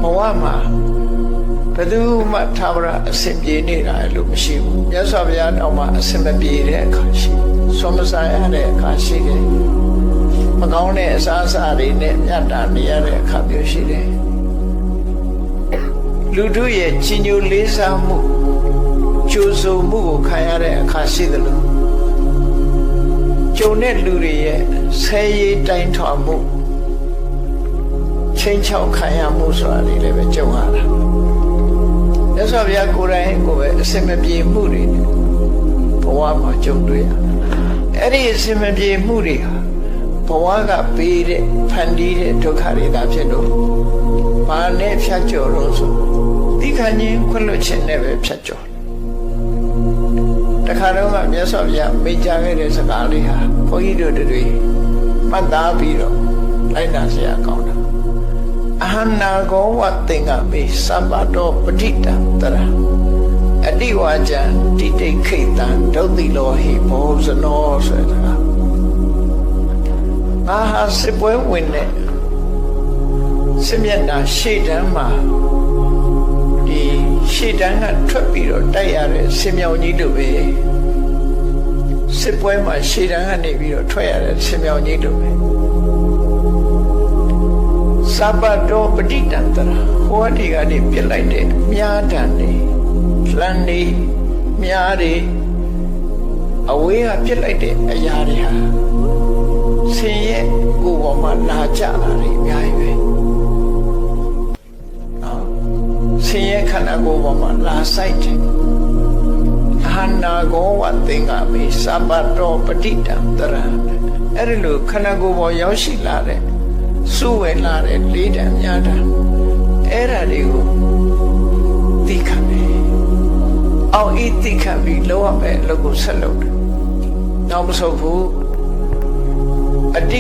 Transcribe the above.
ဘဝမှာဘယ်သူမှသာဝရအစဉ်ပြေနေတာလို့မရှိဘူးမြတ်စွာဘုရားတောင်မှအစဉ်မပြေတဲ့အခါရှိဆွမ်းမစားရတဲ့အခါရှိတယ်မကောင်းတဲ့အစားအစာတွေနဲ့မြတ်တာနေရတဲ့အခါမျိုးရှိတယ်လူတို့ရဲ့ကြီးညိုလေးစားမှုကြိုးစုံမှုကိုခံရတဲ့အခါရှိတယ်လို့ကြုံတဲ့လူတွေရဲ့ဆဲရေးတိုင်းထွာမှုချင်းချောက်ခံရမှုဆိုတာတွေလည်းပဲကြုံရတာမြတ်စွာဘုရားကိုယ်တိုင်ကိုပဲအစင်မပြေမှုတွေဘဝမှာကြုံတွေ့ရအဲ့ဒီအစင်မပြေမှုတွေဟာဘဝကပေးတဲ့ဖန်တီးတဲ့ဒုက္ခတွေသာဖြစ်လို့ဘာနဲ့ဖြတ်ကျော်လို့ဆိုဒီခဏချင်းခွင့်လွှတ်ခြင်းနဲ့ပဲဖြတ်ကျော်တခါတော့မြတ်စွာဘုရားမိန့်ကြားခဲ့တဲ့စကားလေးဟာဘုန်းကြီးတို့တွေမှတ်သားပြီးတော့လိုက်နာเสียကောင်းတာအဟနာကောဝသင်္ကမေသဗ္ဗတောပဋိတံတရအတိဝါကျံတိတိခိတံဒုတိလောဟိဘောဇနောဆိုတာငါဟာစစ်ပွဲဝင်တဲ့စစ်မျက်နှာရှေ့တန်းမှာဒီရှေ့တန်းကထွက်ပြီးတော့တိုက်ရတဲ့စစ်မြောင်ကြီးတို့ပဲစစ်ပွဲမှာရှေ့တန်းကနေပြီးတော့ထွက်ရတဲ့စစ်မြောင်ကြီးတို့ပဲသဗ္ဗတောပဋိတံတရဟောဒီကနေပြစ်လိုက်တဲ့မြားတန်နေလမ်းနေမြားတွေအဝေးကပြစ်လိုက်တဲ့အရာတွေဟာဆင်းရဲကိုယ်ပေါ်မှာလာကြတာတွေအများကြီးပဲဆင်းရဲခန္ဓာကိုယ်ပေါ်မှာလာဆိုင်တယ်အဟနာကောဝသင်္ကမေသဗ္ဗတောပဋိတံတရအဲ့ဒီလိုခန္ဓာကိုယ်ပေါ်ရောက်ရှိလာတဲ့စုဝေလာတဲ့လေးတံများတာအဲ့ဒါတွေကိုသိခံတယ်အောင်ဤသိခံပြီးလောက်ရမယ်အလုပ်ကိုဆက်လုပ်တယ်နောက်မဆုတ်ဘူးအတိ